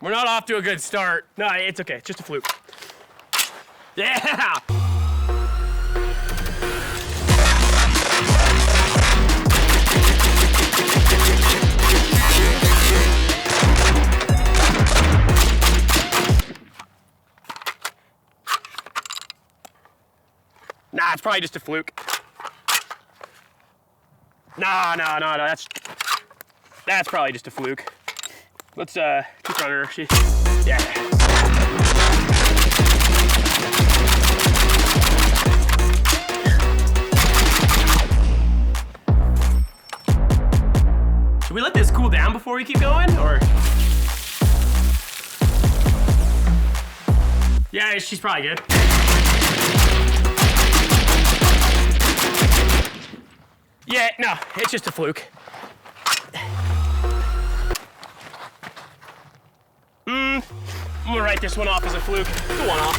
We're not off to a good start. No, it's okay, it's just a fluke. Yeah! Nah, it's probably just a fluke. No, that's probably just a fluke. Let's keep running her. Yeah. Should we let this cool down before we keep going, or? Yeah, she's probably good. Yeah, no, it's just a fluke. I'm gonna write this one off as a fluke. It's a one-off.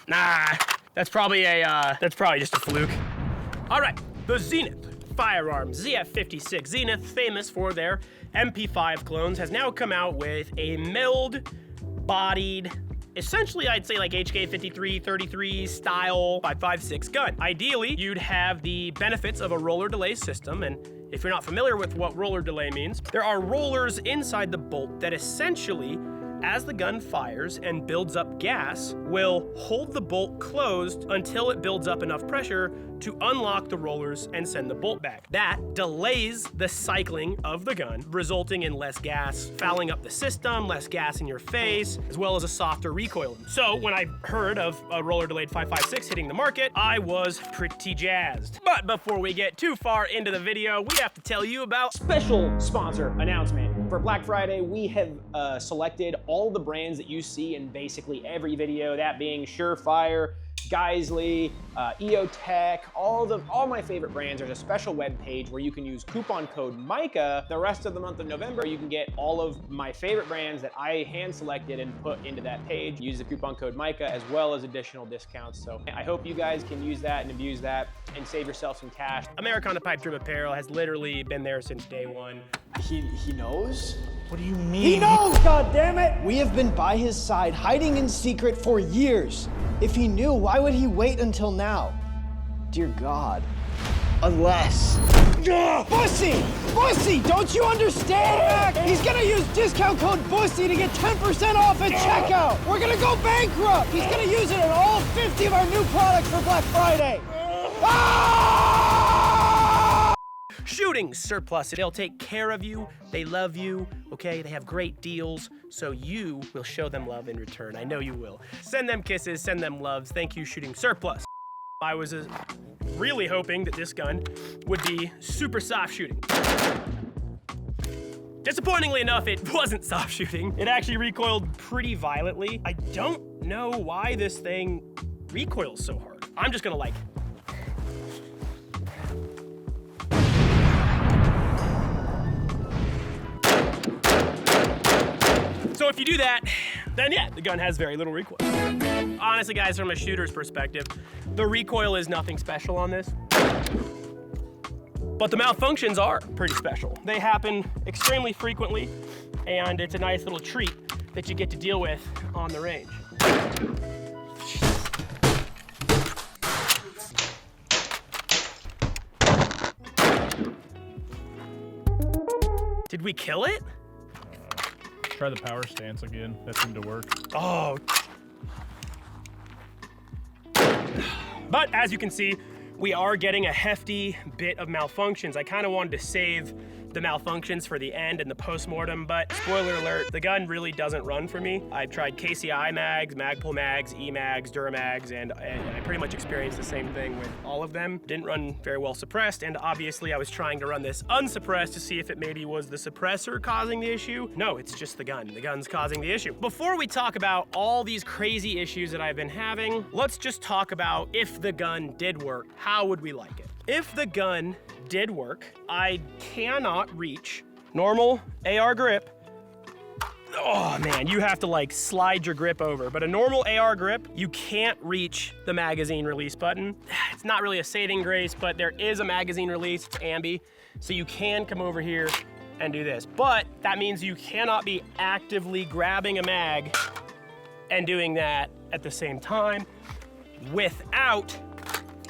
Nah, that's probably just a fluke. All right, the Zenith Firearms ZF56. Zenith, famous for their MP5 clones, has now come out with a milled-bodied, essentially, I'd say like HK53, 33 style 5.56 gun. Ideally, you'd have the benefits of a roller delay system, and if you're not familiar with what roller delay means, there are rollers inside the bolt that essentially, as the gun fires and builds up gas, will hold the bolt closed until it builds up enough pressure to unlock the rollers and send the bolt back. That delays the cycling of the gun, resulting in less gas fouling up the system, less gas in your face, as well as a softer recoil. So when I heard of a roller delayed 5.56 hitting the market, I was pretty jazzed. But before we get too far into the video, we have to tell you about special sponsor announcement. For Black Friday, we have selected all the brands that you see in basically every video, that being Surefire, Geisley, EOTech, all my favorite brands. There's a special web page where you can use coupon code Micah. The rest of the month of November, you can get all of my favorite brands that I hand selected and put into that page. Use the coupon code Micah as well as additional discounts. So I hope you guys can use that and abuse that and save yourself some cash. Americana Pipedream Apparel has literally been there since day one. He knows? What do you mean? He knows, God damn it! We have been by his side, hiding in secret for years. If he knew, why would he wait until now? Dear God. Unless... BUSSI! BUSSI! Don't you understand, Mac? He's gonna use discount code BUSSI to get 10% off at checkout! We're gonna go bankrupt! He's gonna use it on all 50 of our new products for Black Friday! Shooting Surplus. They'll take care of you. They love you, okay? They have great deals, so you will show them love in return. I know you will. Send them kisses, send them loves. Thank you, Shooting Surplus. I was really hoping that this gun would be super soft shooting. Disappointingly enough, it wasn't soft shooting. It actually recoiled pretty violently. I don't know why this thing recoils so hard. I'm just gonna like it. So if you do that, then yeah, the gun has very little recoil. Honestly, guys, from a shooter's perspective, the recoil is nothing special on this. But the malfunctions are pretty special. They happen extremely frequently, and it's a nice little treat that you get to deal with on the range. Did we kill it? Try the power stance again. That seemed to work. Oh. But as you can see, we are getting a hefty bit of malfunctions. I kind of wanted to save the malfunctions for the end and the post-mortem, but spoiler alert, the gun really doesn't run for me. I've tried KCI mags, Magpul mags, E-mags, Duramags, and I pretty much experienced the same thing with all of them. Didn't run very well suppressed, and obviously I was trying to run this unsuppressed to see if it maybe was the suppressor causing the issue. No, it's just the gun. The gun's causing the issue. Before we talk about all these crazy issues that I've been having, let's just talk about if the gun did work, how would we like it? If the gun did work, I cannot reach normal AR grip oh man, you have to like slide your grip over. But a normal AR grip, you can't reach the magazine release button. It's not really a saving grace, but there is a magazine release, it's ambi. So you can come over here and do this. But that means you cannot be actively grabbing a mag and doing that at the same time without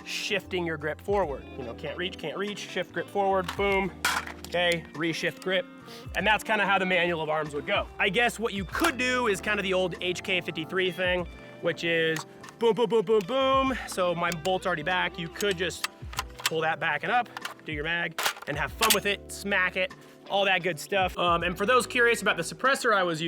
shifting your grip forward. You know, can't reach, shift grip forward, boom, okay, reshift grip. And that's kind of how the manual of arms would go. I guess what you could do is kind of the old HK53 thing, which is boom, boom, boom, boom, boom. So my bolt's already back. You could just pull that back and up, do your mag, and have fun with it, smack it, all that good stuff. And for those curious about the suppressor I was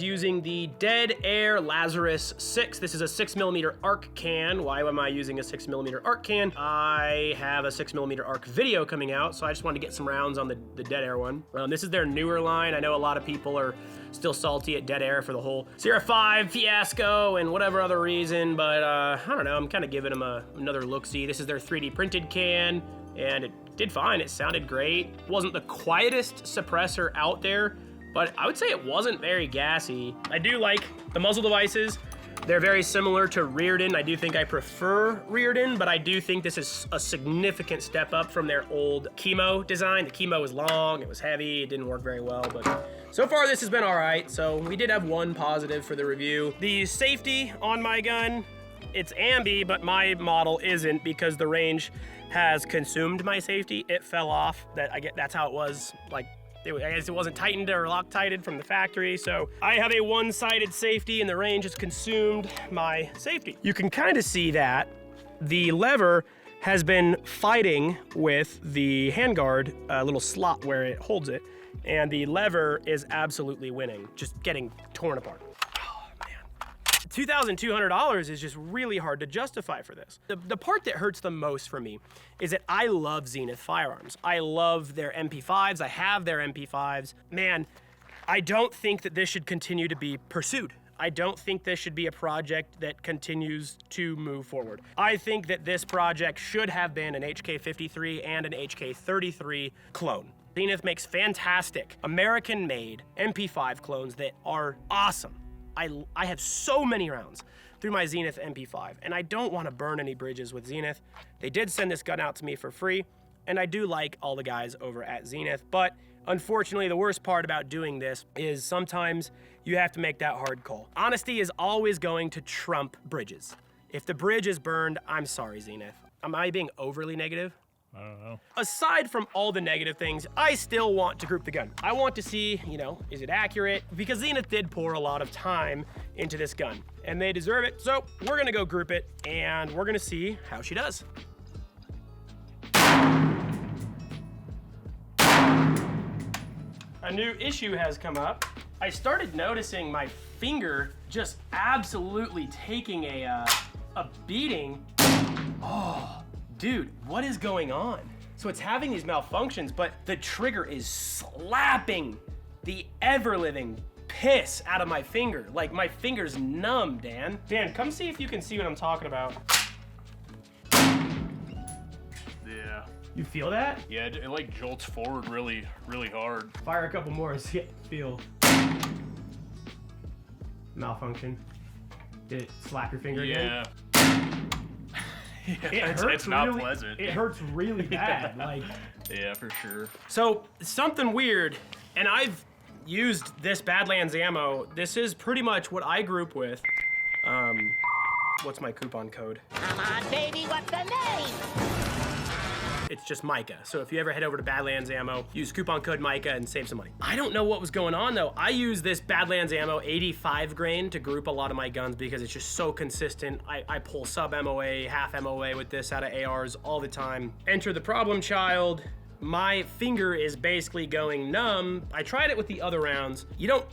using the Dead Air Lazarus 6. This is a 6mm ARC can. Why am I using a 6mm ARC can? I have a 6mm ARC video coming out, so I just wanted to get some rounds on the Dead Air one. This is their newer line. I know a lot of people are still salty at Dead Air for the whole Sierra 5 fiasco and whatever other reason, but I don't know, I'm kind of giving them another look-see. This is their 3D printed can, and it did fine. It sounded great. Wasn't the quietest suppressor out there, but I would say it wasn't very gassy. I do like the muzzle devices. They're very similar to Rearden. I do think I prefer Rearden, but I do think this is a significant step up from their old Chemo design. The Chemo was long, it was heavy, it didn't work very well, but so far this has been all right. So we did have one positive for the review. The safety on my gun, it's ambi, but my model isn't because the range has consumed my safety. It fell off. That's how it was. Like, I guess it wasn't tightened or Loctited from the factory. So I have a one-sided safety and the range has consumed my safety. You can kind of see that the lever has been fighting with the handguard little slot where it holds it, and the lever is absolutely winning, just getting torn apart. $2,200 is just really hard to justify for this. The part that hurts the most for me is that I love Zenith firearms. I love their MP5s, I have their MP5s. Man, I don't think that this should continue to be pursued. I don't think this should be a project that continues to move forward. I think that this project should have been an HK53 and an HK33 clone. Zenith makes fantastic American-made MP5 clones that are awesome. I have so many rounds through my Zenith MP5, and I don't want to burn any bridges with Zenith. They did send this gun out to me for free, and I do like all the guys over at Zenith, but unfortunately, the worst part about doing this is sometimes you have to make that hard call. Honesty is always going to trump bridges. If the bridge is burned, I'm sorry, Zenith. Am I being overly negative? I don't know. Aside from all the negative things, I still want to group the gun. I want to see, you know, is it accurate? Because Zenith did pour a lot of time into this gun, and they deserve it. So we're gonna go group it, and we're gonna see how she does. A new issue has come up. I started noticing my finger just absolutely taking a beating. Oh. Dude, what is going on? So it's having these malfunctions, but the trigger is slapping the ever-living piss out of my finger. Like, my finger's numb, Dan. Dan, come see if you can see what I'm talking about. Yeah. You feel that? Yeah, it like jolts forward really, really hard. Fire a couple more and see it feel. Malfunction. Did it slap your finger again? Yeah. Yeah, it's not pleasant. It hurts really bad. Like, yeah, for sure. So something weird, and I've used this Badlands ammo. This is pretty much what I group with. What's my coupon code? Come on, baby, what's the name? It's just Micah. So if you ever head over to Badlands Ammo, use coupon code Micah and save some money. I don't know what was going on though. I use this Badlands Ammo 85 grain to group a lot of my guns because it's just so consistent. I pull sub MOA, half MOA with this out of ARs all the time. Enter the problem child. My finger is basically going numb. I tried it with the other rounds. You don't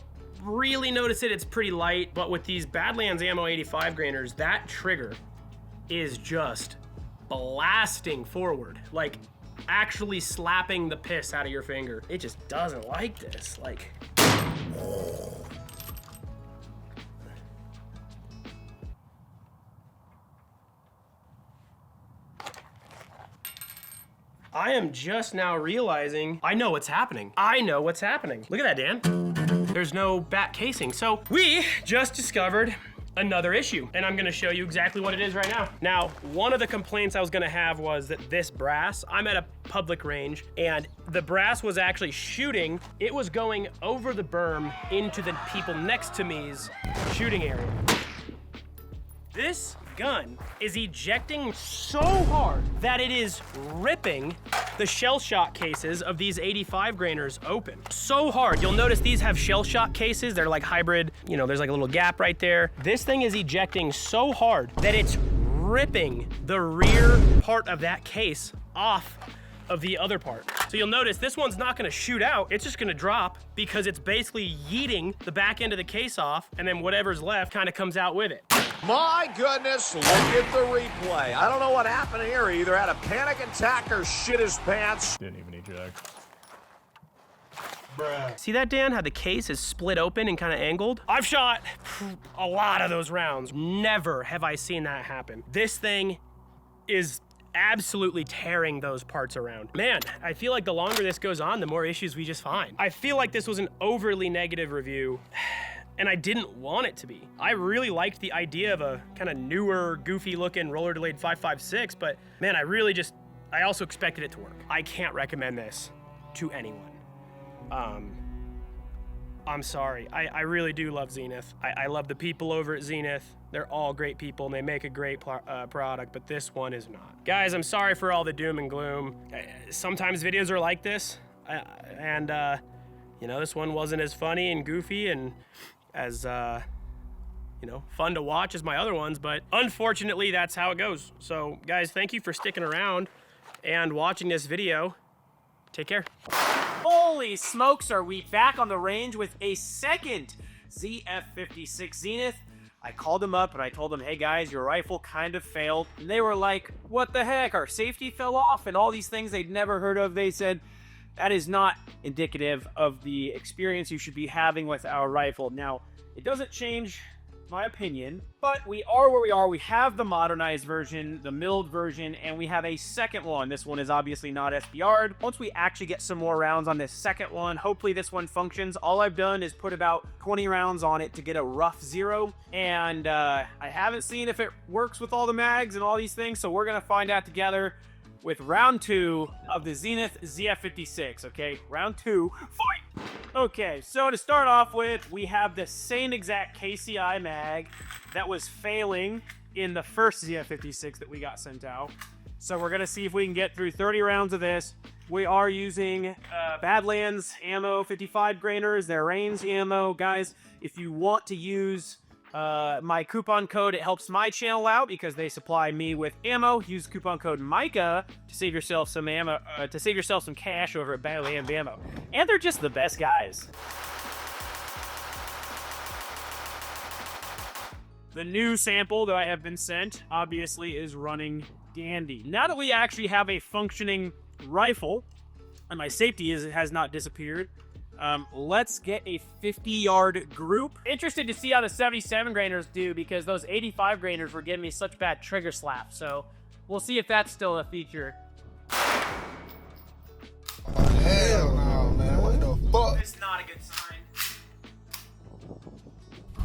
really notice it, it's pretty light, but with these Badlands Ammo 85 grainers, that trigger is just blasting forward, like actually slapping the piss out of your finger. It just doesn't like this, like. I am just now realizing I know what's happening. I know what's happening. Look at that, Dan. there's no back casing. So we just discovered another issue, and I'm gonna show you exactly what it is right now. Now, one of the complaints I was gonna have was that this brass, I'm at a public range, and the brass was actually shooting. It was going over the berm into the people next to me's shooting area. This gun is ejecting so hard that it is ripping the shell shock cases of these 85 grainers open. So hard. You'll notice these have shell shock cases. They're like hybrid, you know, there's like a little gap right there. This thing is ejecting so hard that it's ripping the rear part of that case off of the other part. So you'll notice this one's not gonna shoot out, it's just gonna drop because it's basically yeeting the back end of the case off, and then whatever's left kind of comes out with it. My goodness, look at the replay. I don't know what happened here. He either had a panic attack or shit his pants. Didn't even eject. See that, Dan? How the case is split open and kind of angled? I've shot a lot of those rounds. Never have I seen that happen. This thing is absolutely tearing those parts around. Man, I feel like the longer this goes on, the more issues we just find. I feel like this was an overly negative review, and I didn't want it to be. I really liked the idea of a kind of newer, goofy looking roller delayed 556, but man, I also expected it to work. I can't recommend this to anyone. I'm sorry, I really do love Zenith. I love the people over at Zenith. They're all great people and they make a great product, but this one is not. Guys, I'm sorry for all the doom and gloom. Sometimes videos are like this, and you know, this one wasn't as funny and goofy and as you know, fun to watch as my other ones, but unfortunately that's how it goes. So guys, thank you for sticking around and watching this video. Take care. Holy smokes, are we back on the range with a second ZF-56 Zenith? I called them up and I told them, hey guys, your rifle kind of failed. And they were like, what the heck, our safety fell off and all these things they'd never heard of. They said, that is not indicative of the experience you should be having with our rifle. Now, it doesn't change my opinion, but we are where we are. We have the modernized version, the milled version, and we have a second one. This one is obviously not SBR'd. Once we actually get some more rounds on this second one, hopefully this one functions. All I've done is put about 20 rounds on it to get a rough 0, and I haven't seen if it works with all the mags and all these things, so we're gonna find out together with round 2 of the Zenith ZF56, okay? Round 2, fight! Okay, so to start off with, we have the same exact KCI mag that was failing in the first ZF56 that we got sent out. So we're gonna see if we can get through 30 rounds of this. We are using Badlands ammo, 55 grainers, their range ammo. Guys, if you want to use my coupon code, it helps my channel out because they supply me with ammo. Use coupon code Micah to save yourself some ammo, to save yourself some cash over at Badlands Ammo. And they're just the best guys. The new sample that I have been sent, obviously, is running dandy. Now that we actually have a functioning rifle, and my safety has not disappeared, let's get a 50-yard group. Interested to see how the 77 grainers do because those 85 grainers were giving me such bad trigger slap. So we'll see if that's still a feature. Oh, hell no, man. What the fuck? It's not a good sign.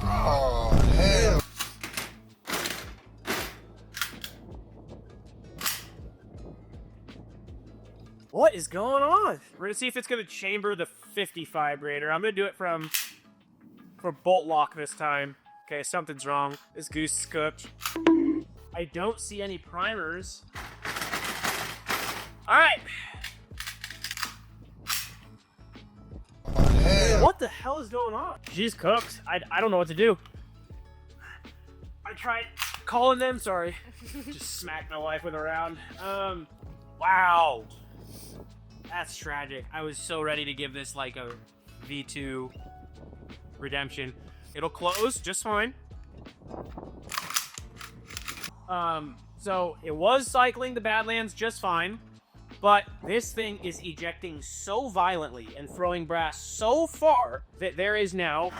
Oh, hell. What is going on? We're gonna see if it's gonna chamber the 55 grainer. I'm gonna do it for bolt lock this time. Okay, something's wrong. This goose is cooked. I don't see any primers. All right. What the hell is going on? She's cooked. I don't know what to do. I tried calling them. Sorry. Just smacked my wife with a round. Wow. That's tragic. I was so ready to give this like a V2 redemption. It'll close just fine. So it was cycling the Badlands just fine, but this thing is ejecting so violently and throwing brass so far that there is now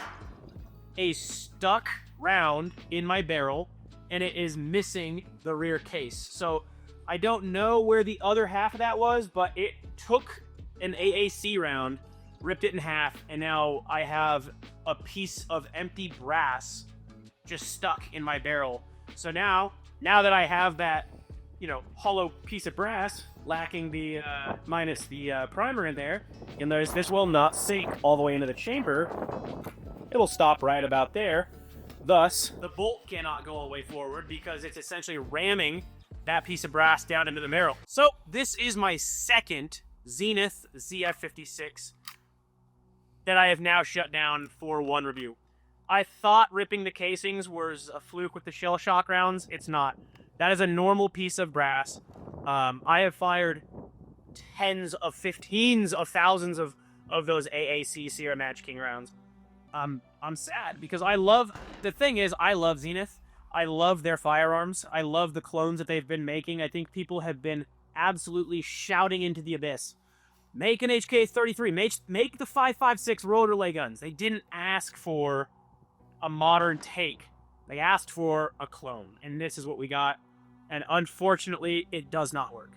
a stuck round in my barrel and it is missing the rear case. So I don't know where the other half of that was, but it took an AAC round ripped it in half, and now I have a piece of empty brass just stuck in my barrel. So now that I have that, you know, hollow piece of brass lacking the minus the primer in there, and this will not sink all the way into the chamber. It will stop right about there. Thus, the bolt cannot go all the way forward because it's essentially ramming that piece of brass down into the barrel. So this is my second Zenith ZF56 that I have now shut down for one review. I thought ripping the casings was a fluke with the shell shock rounds. It's not. That is a normal piece of brass. I have fired tens of thousands of those AAC Sierra Match King rounds. I'm sad because I love Zenith. I love their firearms. I love the clones that they've been making. I think people have been absolutely shouting into the abyss. Make an HK-33. Make the 5.56 rotor lay guns. They didn't ask for a modern take. They asked for a clone, and this is what we got. And unfortunately, it does not work.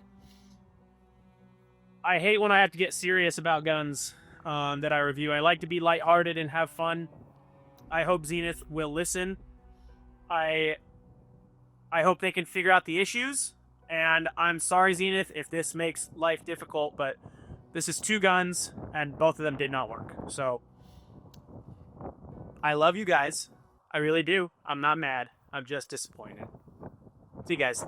I hate when I have to get serious about guns that I review. I like to be lighthearted and have fun. I hope Zenith will listen. I hope they can figure out the issues. And I'm sorry, Zenith, if this makes life difficult, but this is two guns, and both of them did not work. So, I love you guys. I really do. I'm not mad. I'm just disappointed. See you guys.